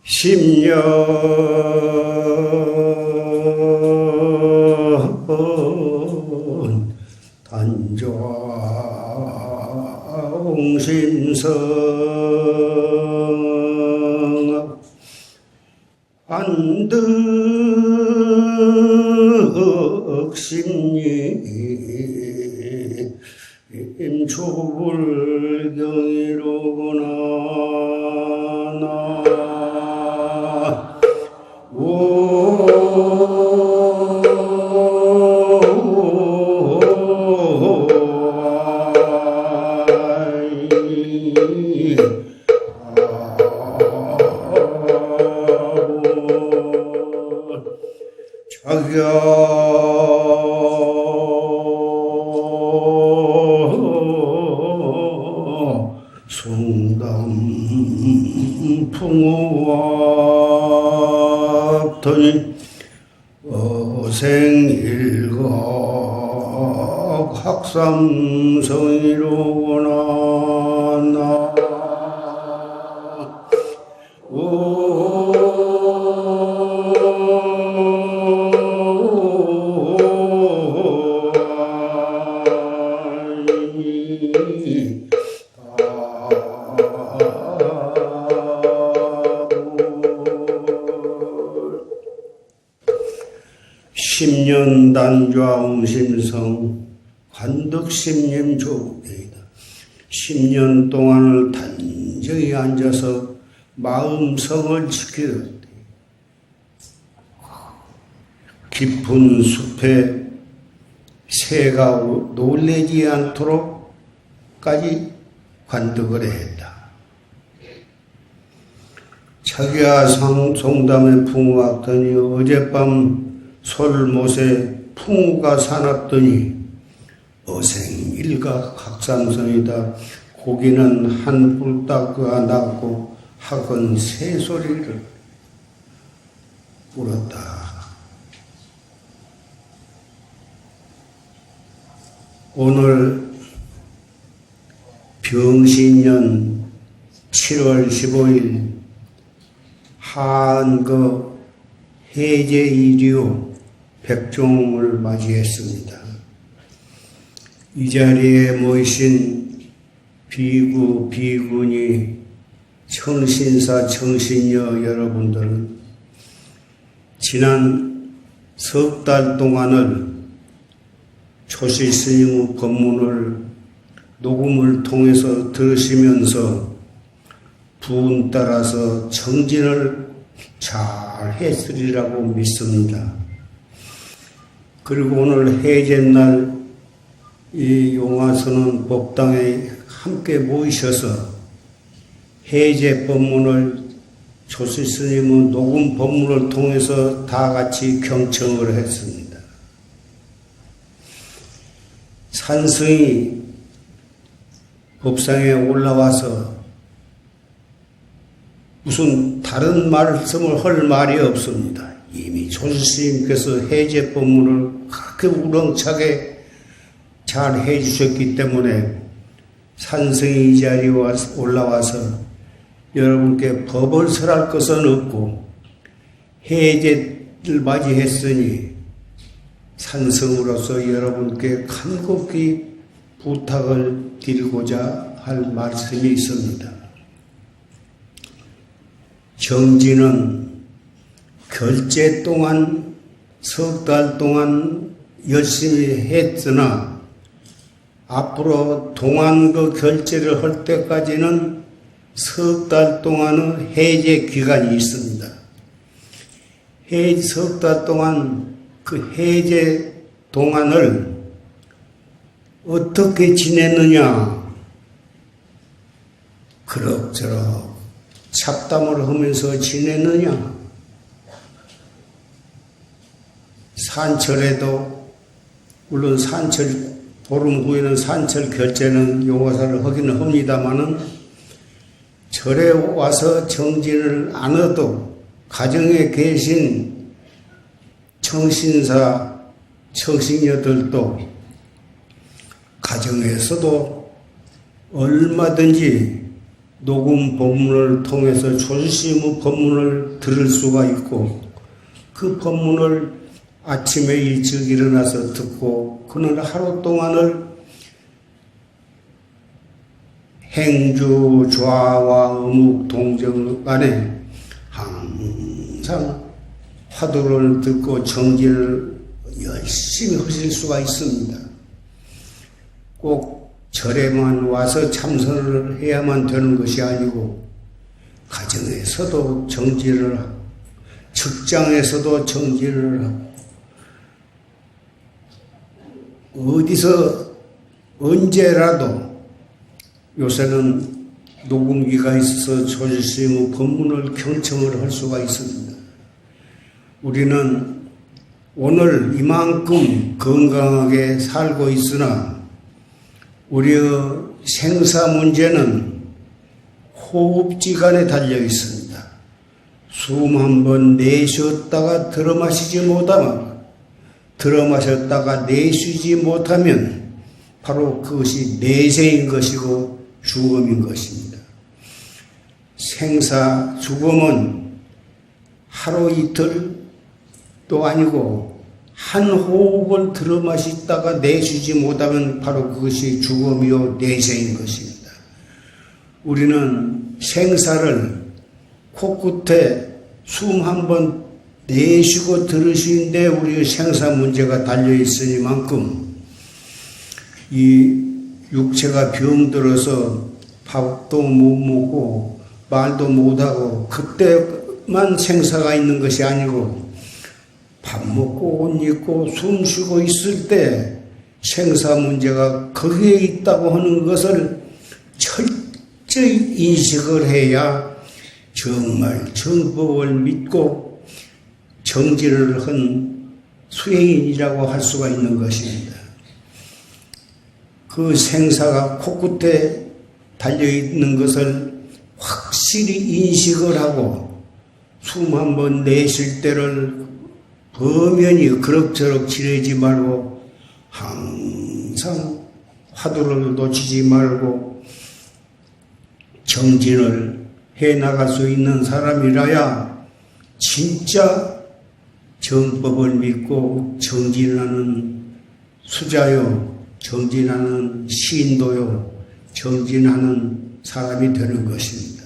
10년 단조옹심성 안득심리 임초불경이로구나 자기야 송담 풍우왔더니 어생일각 학삼성이로구나 나 십년 단좌옹심성 관득심림 조국이다. 10년 동안을 단정히 앉아서 마음성을 지키었다. 깊은 숲에 새가 놀래지 않도록까지 관득을 했다. 자기야 송담에 풍우왔더니 어젯밤 솔못에 풍우가 사납더니 어생일각 학삼성이다. 고기는 한 뿔따구가 났고 학은 새소리를 울었다. 오늘 병신년 7월 15일 한거 해제일이요 백종을 맞이했습니다. 이 자리에 모이신 비구, 비구니, 청신사, 청신녀 여러분들은 지난 석 달 동안을 조실스님의 법문을 녹음을 통해서 들으시면서 부운 따라서 정진을 잘 했으리라고 믿습니다. 그리고 오늘 해제날 이 용화선언 법당에 함께 모이셔서 해제 법문을 조실스님의 녹음 법문을 통해서 다 같이 경청을 했습니다. 산승이 법상에 올라와서 무슨 다른 말씀을 할 말이 없습니다. 이미 조실스님께서 해제 법문을 그렇게 우렁차게 잘 해주셨기 때문에 산승이 이 자리에 올라와서 여러분께 법을 설할 것은 없고 해제를 맞이했으니 산승으로서 여러분께 간곡히 부탁을 드리고자 할 말씀이 있습니다. 정진은 결제 동안 석 달 동안 열심히 했으나 앞으로 동안거 결제를 할 때까지는 석 달 동안의 해제 기간이 있습니다. 석 달 동안 그 해제 동안을 어떻게 지냈느냐 그럭저럭 잡담을 하면서 지냈느냐 산철에도 물론 산철 보름 후에는 산철 결제는 용화사를 하기는 합니다마는 절에 와서 정진을 안 해도 가정에 계신 청신사 청신녀들도 가정에서도 얼마든지 녹음 법문을 통해서 조실시의 법문을 들을 수가 있고 그 법문을 아침에 일찍 일어나서 듣고 그는 하루 동안을 행주, 좌와 음욱, 동정 간에 항상 화두를 듣고 정진을 열심히 하실 수가 있습니다. 꼭 절에만 와서 참선을 해야만 되는 것이 아니고 가정에서도 정진을 하고 직장에서도 정진을 하고 어디서 언제라도 요새는 녹음기가 있어서 조실스의 법문을 경청을 할 수가 있습니다. 우리는 오늘 이만큼 건강하게 살고 있으나 우리의 생사 문제는 호흡지간에 달려 있습니다. 숨 한 번 내쉬었다가 들어마시지 못하면 들어마셨다가 내쉬지 못하면 바로 그것이 내세인 것이고 죽음인 것입니다. 생사 죽음은 하루 이틀도 아니고 한 호흡을 들어마시다가 내쉬지 못하면 바로 그것이 죽음이요 내세인 것입니다. 우리는 생사를 코끝에 숨 한 번 내쉬고 들으시는데 우리의 생사 문제가 달려있으니만큼 이 육체가 병들어서 밥도 못 먹고 말도 못하고 그때만 생사가 있는 것이 아니고 밥 먹고 옷 입고 숨 쉬고 있을 때 생사 문제가 거기에 있다고 하는 것을 철저히 인식을 해야 정말 정법을 믿고 정진을 한 수행인이라고 할 수가 있는 것입니다. 그 생사가 코끝에 달려있는 것을 확실히 인식을 하고 숨 한 번 내쉴 때를 범연히 그럭저럭 지내지 말고 항상 화두를 놓치지 말고 정진을 해나갈 수 있는 사람이라야 진짜 정법을 믿고 정진하는 수자요, 정진하는 신도요, 정진하는 사람이 되는 것입니다.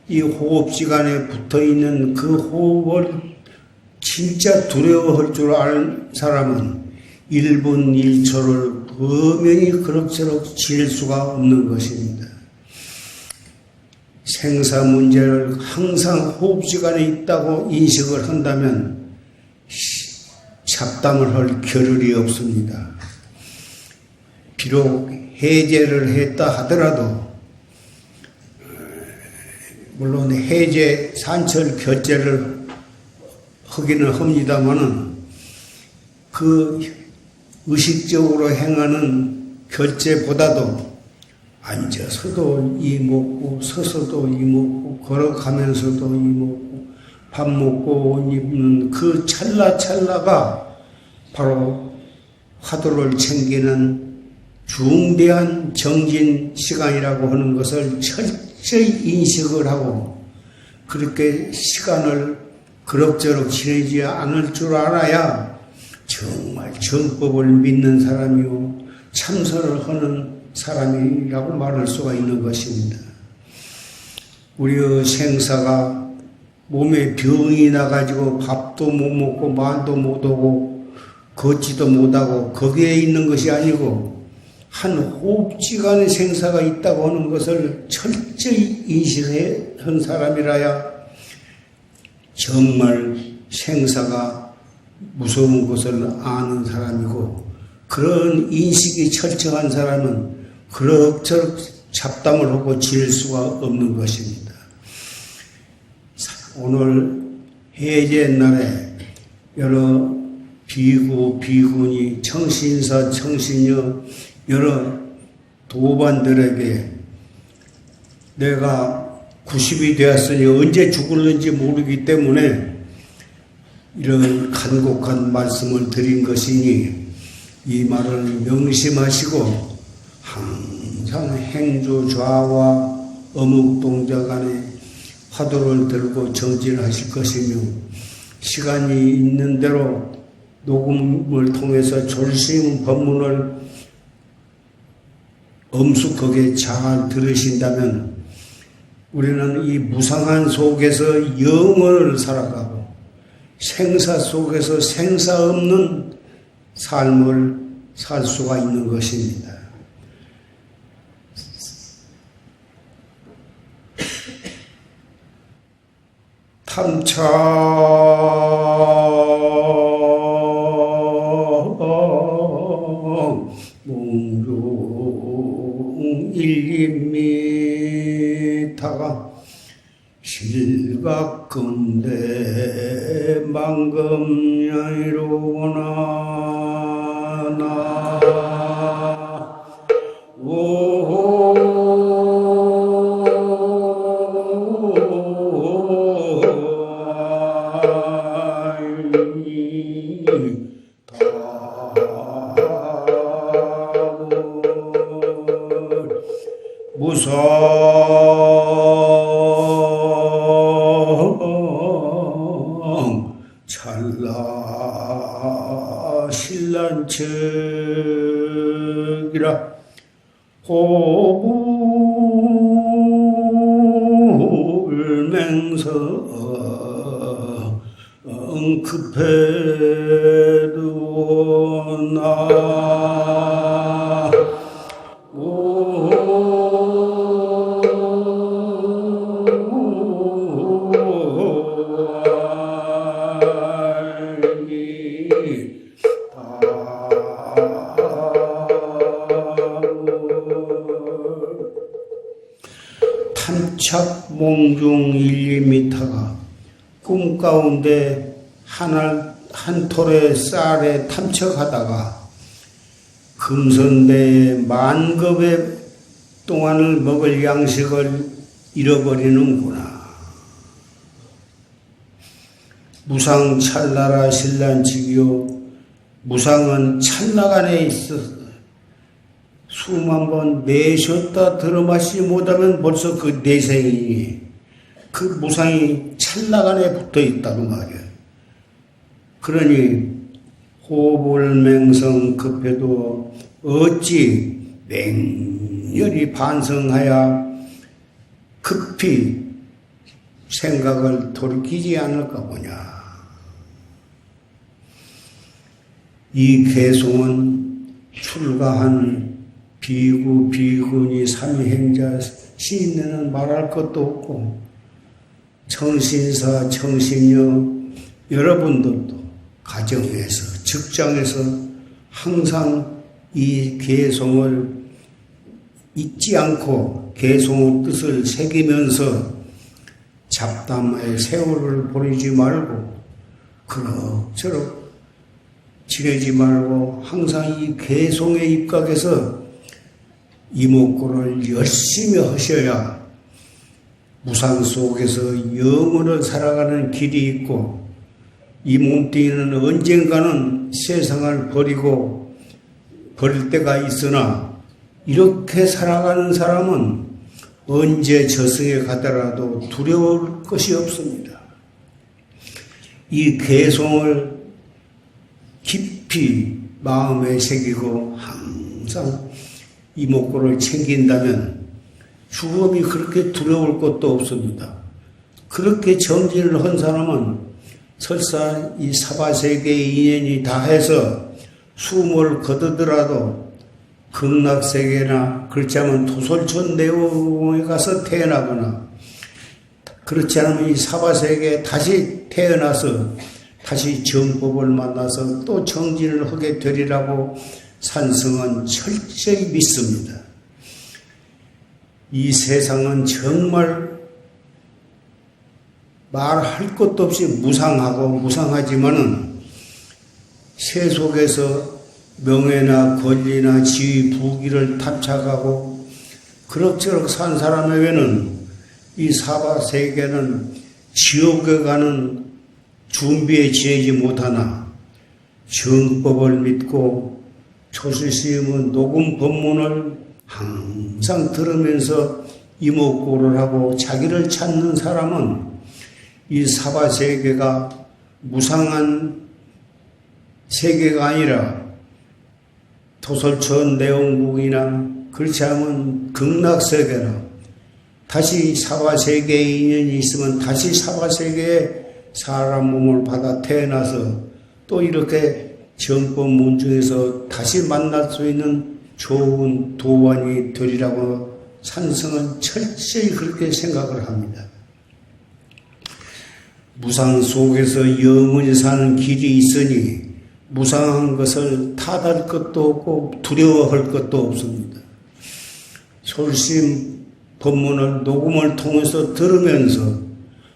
이 호흡시간에 붙어있는 그 호흡을 진짜 두려워할 줄 아는 사람은 1분 1초를 범연히 그럭저럭 지낼 수가 없는 것입니다. 생사 문제를 항상 호흡시간에 있다고 인식을 한다면 잡담을 할 겨를이 없습니다. 비록 해제를 했다 하더라도 물론 해제 산철 곁제를 하기는 합니다마는 그 의식적으로 행하는 곁제보다도 앉아서도 이 먹고 서서도 이 먹고 걸어가면서도 이 먹고 밥 먹고 옷 입는 그 찰나찰나가 바로 화두를 챙기는 중대한 정진 시간이라고 하는 것을 철저히 인식을 하고 그렇게 시간을 그럭저럭 지내지 않을 줄 알아야 정말 정법을 믿는 사람이요 참선을 하는 사람이라고 말할 수가 있는 것입니다. 우리의 생사가 몸에 병이 나가지고 밥도 못 먹고 말도 못하고 걷지도 못하고 거기에 있는 것이 아니고 한 호흡지간의 생사가 있다고 하는 것을 철저히 인식한 사람이라야 정말 생사가 무서운 것을 아는 사람이고 그런 인식이 철저한 사람은 그럭저럭 잡담을 하고 지낼 수가 없는 것입니다. 오늘 해제 날에 여러 비구, 비구니, 청신사, 청신녀 여러 도반들에게 내가 90이 되었으니 언제 죽을는지 모르기 때문에 이런 간곡한 말씀을 드린 것이니 이 말을 명심하시고 항상 행주 좌와 어묵 동작 안에 화두를 들고 정진하실 것이며 시간이 있는 대로 녹음을 통해서 졸심 법문을 엄숙하게 잘 들으신다면 우리는 이 무상한 속에서 영원을 살아가고 생사 속에서 생사 없는 삶을 살 수가 있는 것입니다. 탐차 몽중 일림미타가 실각건대 망금야이로구나 나 무성 찰나 신란척이라 호불맹서 급해도 나 탐착 몽중 1~2m가 꿈 가운데 한 톨의 쌀에 탐척하다가 금선대에 만급의 동안을 먹을 양식을 잃어버리는구나. 무상 찰나라 신란치기요. 무상은 찰나간에 있어서 수만 번 내쉬었다 들어마시지 못하면 벌써 그 내생이 그 무상이 찰나간에 붙어 있다고 말이에요. 그러니 호불맹성 급해도 어찌 맹렬히 반성하여 급히 생각을 돌이키지 않을까 보냐. 이 개송은 출가한 비구, 비구니, 삼행자, 시인네는 말할 것도 없고 청신사, 청신녀 여러분들도 가정에서, 직장에서 항상 이 개송을 잊지 않고 개송의 뜻을 새기면서 잡담의 세월을 보내지 말고 그럭저럭 지내지 말고 항상 이 개송에 입각해서 이목구를 열심히 하셔야 무상 속에서 영원을 살아가는 길이 있고 이 몸뚱이는 언젠가는 세상을 버리고 버릴 때가 있으나 이렇게 살아가는 사람은 언제 저승에 가더라도 두려울 것이 없습니다. 이 개송을 깊이 마음에 새기고 항상 이목구를 챙긴다면 죽음이 그렇게 두려울 것도 없습니다. 그렇게 정진을 한 사람은 설사 이 사바세계의 인연이 다해서 숨을 거두더라도 극락세계나 그렇지 않으면 도솔천 내공에 가서 태어나거나 그렇지 않으면 이 사바세계에 다시 태어나서 다시 정법을 만나서 또 정진을 하게 되리라고 산성은 철저히 믿습니다. 이 세상은 정말 말할 것도 없이 무상하고 무상하지만은 세속에서 명예나 권리나 지위, 부귀를 탐착하고 그럭저럭 산 사람에게는 이 사바세계는 지옥에 가는 준비에 지내지 못하나 정법을 믿고 초실스님은 녹음 법문을 항상 들으면서 이목구를 하고 자기를 찾는 사람은 이 사바세계가 무상한 세계가 아니라 도솔천 내원국이나 그렇지 않으면 극락세계라 다시 사바세계에 인연이 있으면 다시 사바세계에 사람 몸을 받아 태어나서 또 이렇게 정법 문중에서 다시 만날 수 있는 좋은 도안이 되리라고 산성은 철저히 그렇게 생각을 합니다. 무상 속에서 영원히 사는 길이 있으니 무상한 것을 탓할 것도 없고 두려워할 것도 없습니다. 솔심 법문을 녹음을 통해서 들으면서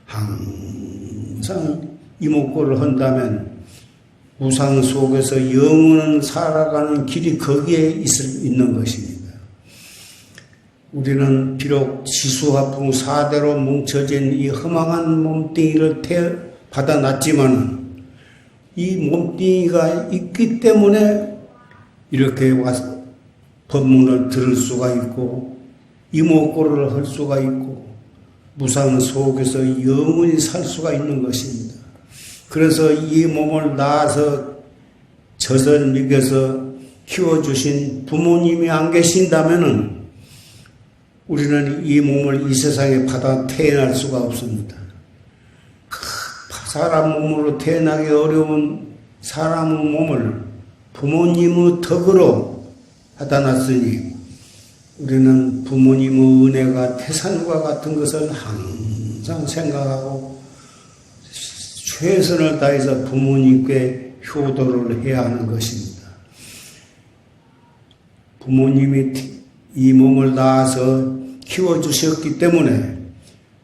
항상 이목구를 한다면 무상 속에서 영원한 살아가는 길이 거기에 있는 것입니다. 우리는 비록 지수화풍 4대로 뭉쳐진 이 허망한 몸뚱이를 받아놨지만 이 몸뚱이가 있기 때문에 이렇게 와서 법문을 들을 수가 있고 이목구를 할 수가 있고 무상 속에서 영원히 살 수가 있는 것입니다. 그래서 이 몸을 낳아서 젖을 먹여서 키워주신 부모님이 안 계신다면은 우리는 이 몸을 이 세상에 받아 태어날 수가 없습니다. 사람 몸으로 태어나기 어려운 사람의 몸을 부모님의 덕으로 받아놨으니 우리는 부모님의 은혜가 태산과 같은 것을 항상 생각하고 최선을 다해서 부모님께 효도를 해야 하는 것입니다. 부모님이 이 몸을 낳아서 키워주셨기 때문에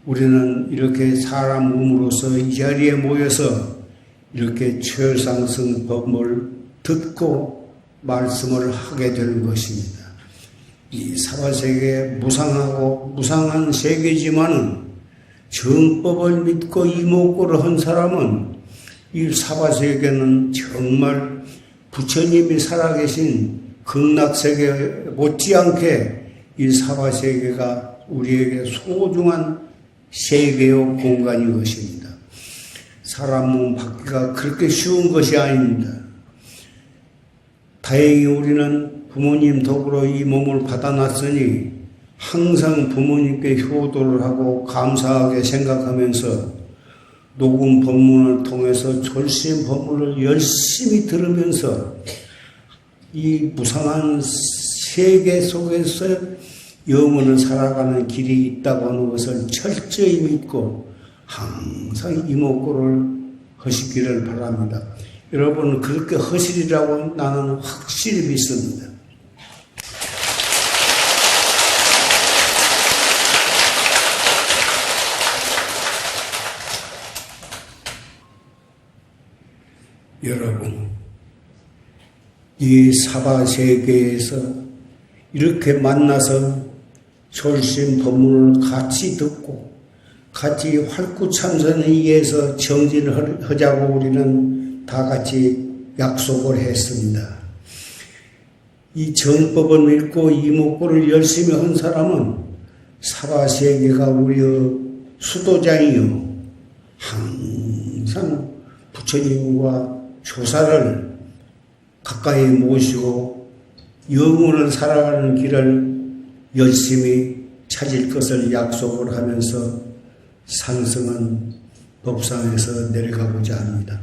우리는 이렇게 사람 몸으로서 이 자리에 모여서 이렇게 최상승 법을 듣고 말씀을 하게 되는 것입니다. 이 사바세계 무상하고 무상한 세계지만은 정법을 믿고 이목구를 한 사람은 이 사바세계는 정말 부처님이 살아계신 극락세계 못지않게 이 사바세계가 우리에게 소중한 세계요 공간인 것입니다. 사람 몸 받기가 그렇게 쉬운 것이 아닙니다. 다행히 우리는 부모님 덕으로 이 몸을 받아놨으니 항상 부모님께 효도를 하고 감사하게 생각하면서 녹음 법문을 통해서 졸심 법문을 열심히 들으면서 이 무상한 세계 속에서 영혼을 살아가는 길이 있다고 하는 것을 철저히 믿고 항상 이목구를 하시기를 바랍니다. 여러분 그렇게 하시리라고 나는 확실히 믿습니다. 여러분 이 사바세계에서 이렇게 만나서 졸심 법문을 같이 듣고 같이 활구참선에 의해서 정진을 하자고 우리는 다 같이 약속을 했습니다. 이 정법을 믿고 이목구를 열심히 한 사람은 사바세계가 우리의 수도장이요 항상 부처님과 조사를 가까이 모시고 영혼을 살아가는 길을 열심히 찾을 것을 약속을 하면서 상승은 법상에서 내려가고자 합니다.